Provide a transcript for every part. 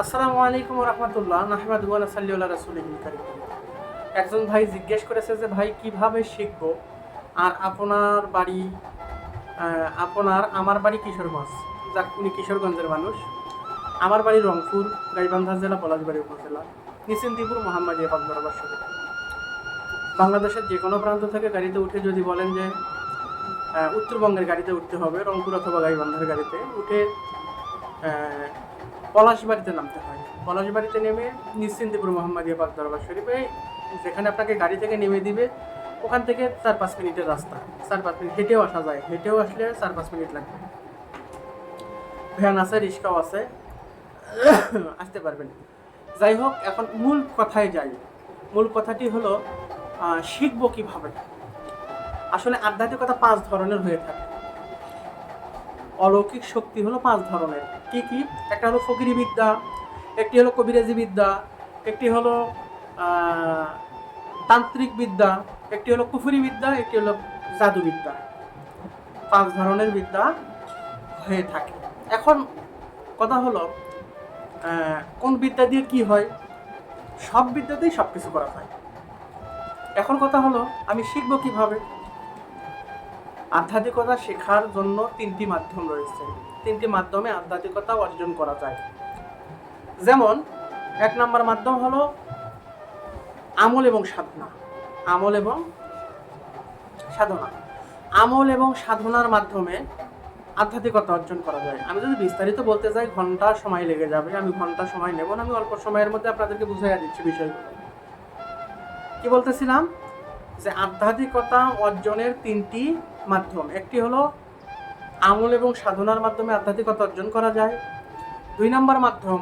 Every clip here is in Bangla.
আসসালামু আলাইকুম রহমতুল্লাহ নাহমাদু ওয়া নাসাল্লি আলা রাসূলিল কারীম। একজন ভাই জিজ্ঞেস করেছে যে ভাই কিভাবে শিখব। আর আমার বাড়ি কিশোরগঞ্জ, যাক উনি কিশোরগঞ্জের মানুষ। আমার বাড়ি রংপুর, গাইবান্ধা জেলা, পলাশবাড়ী উপজেলা, নিশ্চিন্তিপুর মোহাম্মদিয়া পাক দরবার শরীফ। বাংলাদেশের যে কোনো প্রান্ত থেকে গাড়িতে উঠে যদি বলেন যে উত্তরবঙ্গের গাড়িতে উঠতে হবে, রংপুর অথবা গাইবান্ধার গাড়িতে উঠে পলাশবাড়িতে নামতে হয়। পলাশবাড়িতে নেমে নিশ্চিন্তিপুর মোহাম্মদিয়া পাক দরবার শরীফে, যেখানে আপনাকে গাড়ি থেকে নেমে দিবে, ওখান থেকে 4-5 মিনিটের রাস্তা। 4-5 মিনিট হেঁটেও আসা যায়, হেঁটেও আসলে 4-5 মিনিট লাগবে। ভ্যান আছে, রিক্সাও আছে, আসতে পারবেন। যাই হোক, এখন মূল কথায় যাই। মূল কথাটি হলো শিখবো কিভাবে। আসলে আধ্যাত্মিকতা 5 ধরনের হয়ে থাকে। অলৌকিক শক্তি হলো 5 ধরনের। কি কি? একটা হলো ফকিরি বিদ্যা, একটি হলো কবিরাজি বিদ্যা, একটি হলো তান্ত্রিক বিদ্যা, একটি হলো কুফরি বিদ্যা, একটি হলো জাদু বিদ্যা। 5 ধরনের বিদ্যা হয়ে থাকে। এখন কথা হলো কোন বিদ্যা দিয়ে কি হয়? সব বিদ্যাতেই সব কিছু করা যায়। এখন কথা হলো আমি শিখবো কিভাবে। আধ্যাত্মিকতা শেখার জন্য 3টি মাধ্যম রয়েছে। 3টি মাধ্যমে আধ্যাত্মিকতা অর্জন করা যায়। যেমন 1 নম্বর মাধ্যম হলো আমল এবং সাধনা। আমল এবং সাধনা। আমল এবং সাধনার মাধ্যমে আধ্যাত্মিকতা অর্জন করা যায়। আমি যদি বিস্তারিত বলতে যাই ঘন্টা সময় লেগে যাবে, আমি ঘন্টা সময় নেব না। আমি অল্প সময়ের মধ্যে আপনাদেরকে বুঝাইয়া দিচ্ছি বিষয়গুলো। কি বলতেছিলাম? যে আধ্যাত্মিকতা অর্জনের 3টি মাধ্যম। একটি হলো আমল এবং সাধনার মাধ্যমে আধ্যাত্মিকতা অর্জন করা যায়। 2 নম্বর মাধ্যম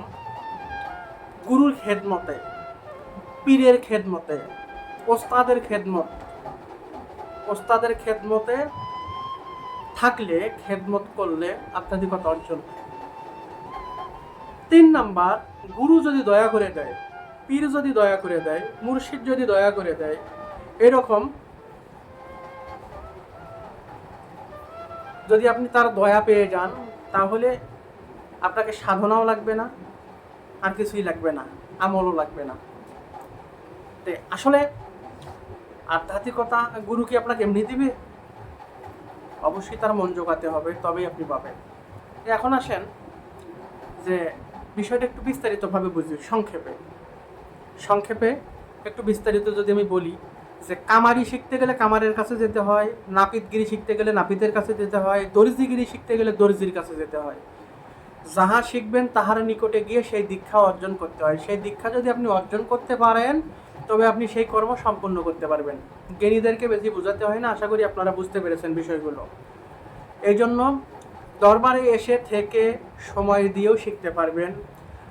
গুরুর খেদমতে, পীরের খেদমতে, ওস্তাদের খেদমতে থাকলে, খেদমত করলে আধ্যাত্মিকতা অর্জন। 3 নাম্বার, গুরু যদি দয়া করে দেয়, পীর যদি দয়া করে দেয়, মুর্শিদ যদি দয়া করে দেয়, এরকম যদি আপনি তার দয়া পেয়ে যান, তাহলে আপনাকে সাধনাও লাগবে না, আর কিছুই লাগবে না, আমলও লাগবে না। আসলে আধ্যাত্মিকতা গুরু কি আপনাকে এমনি দিবে? অবশ্যই তার মন জোগাতে হবে, তবেই আপনি পাবেন। এখন আসেন যে বিষয়টা একটু বিস্তারিতভাবে বুঝি। সংক্ষেপে একটু বিস্তারিত যদি আমি বলি, যে কামারি শিখতে গেলে কামারের কাছে যেতে হয়, নাপিতগিরি শিখতে গেলে নাপিতের কাছে যেতে হয়, দর্জিগিরি শিখতে গেলে দর্জির কাছে যেতে হয়। যাহা শিখবেন তাহার নিকটে গিয়ে সেই দীক্ষা অর্জন করতে হয়। সেই দীক্ষা যদি আপনি অর্জন করতে পারেন, তবে আপনি সেই কর্ম সম্পূর্ণ করতে পারবেন। জ্ঞানীদেরকে বেশি বোঝাতে হয় না। আশা করি আপনারা বুঝতে পেরেছেন বিষয়গুলো। এই জন্য দরবারে এসে থেকে সময় দিয়েও শিখতে পারবেন।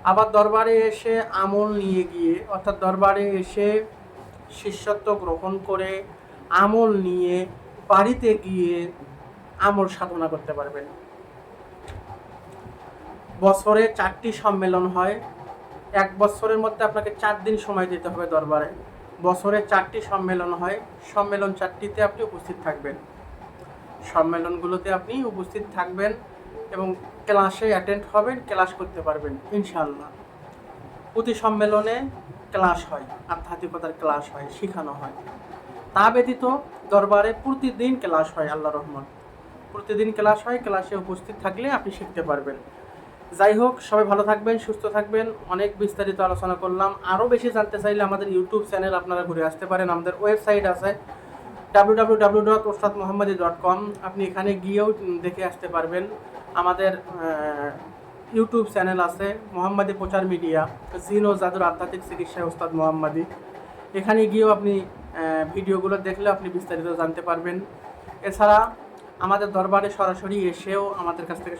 আবার দরবারে এসে আমল নিয়ে গিয়ে, অর্থাৎ দরবারে এসে শিষ্যত্ব গ্রহণ করে আমল নিয়ে বাড়িতে গিয়ে আমল সাধনা করতে পারবেন। বছরে 4টি সম্মেলন হয়। 1 বছরের মধ্যে আপনাকে 4 দিন সময় দিতে হবে দরবারে। বছরে 4টি সম্মেলন হয়। সম্মেলন 4টিতে আপনি উপস্থিত থাকবেন। সম্মেলনগুলোতে আপনি উপস্থিত থাকবেন এবং ক্লাসে অ্যাটেন্ড হবেন, ক্লাস করতে পারবেন ইনশাআল্লাহ। প্রতি সম্মেলনে ক্লাস হয়, আধ্যাত্মিকতার ক্লাস হয়, শেখানো হয়। তা ব্যতীত দরবারে প্রতিদিন ক্লাস হয়, আল্লাহর রহমত প্রতিদিন ক্লাস হয়। ক্লাসে উপস্থিত থাকলে আপনি শিখতে পারবেন। যাই হোক, সবাই ভালো থাকবেন, সুস্থ থাকবেন। অনেক বিস্তারিত আলোচনা করলাম। আরও বেশি জানতে চাইলে আমাদের ইউটিউব চ্যানেল আপনারা ঘুরে আসতে পারেন। আমাদের ওয়েবসাইট আছে www.ostadmohammadi.com। আপনি এখানে গিয়েও দেখে আসতে পারবেন। আমাদের ইউটিউব চ্যানেল আছে মোহাম্মদী প্রচার মিডিয়া, জিন ও জাদুর আধ্যাত্মিক চিকিৎসায় ওস্তাদ মোহাম্মদী। এখানে গিয়েও আপনি ভিডিওগুলো দেখলে আপনি বিস্তারিত জানতে পারবেন। এছাড়া আমাদের দরবারে সরাসরি এসেও আমাদের কাছ থেকে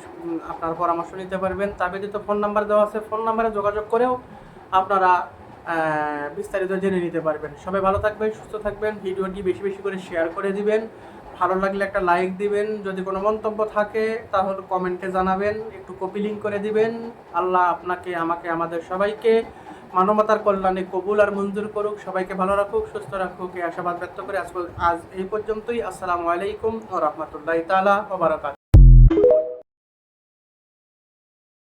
আপনার পরামর্শ নিতে পারবেন। তা ব্যতীত ফোন নাম্বার দেওয়া আছে, ফোন নাম্বারে যোগাযোগ করেও আপনারা বিস্তারিত জেনে নিতে পারবেন। সবাই ভালো থাকবেন, সুস্থ থাকবেন। ভিডিওটি বেশি বেশি করে শেয়ার করে দিবেন। ভালো লাগলে একটা লাইক দিবেন। যদি কোনো মন্তব্য থাকে তাহলে কমেন্টে জানাবেন, একটু কপি লিঙ্ক করে দিবেন। আল্লাহ আপনাকে, আমাকে, আমাদের সবাইকে মানবতার কল্যাণে কবুল আর মঞ্জুর করুক। সবাইকে ভালো রাখুক, সুস্থ রাখুক, এই আশাবাদ ব্যক্ত করে আজ এই পর্যন্তই। আসসালামু আলাইকুম ওয়া রাহমাতুল্লাহি তাআলা ওয়া বারাকাতুহু।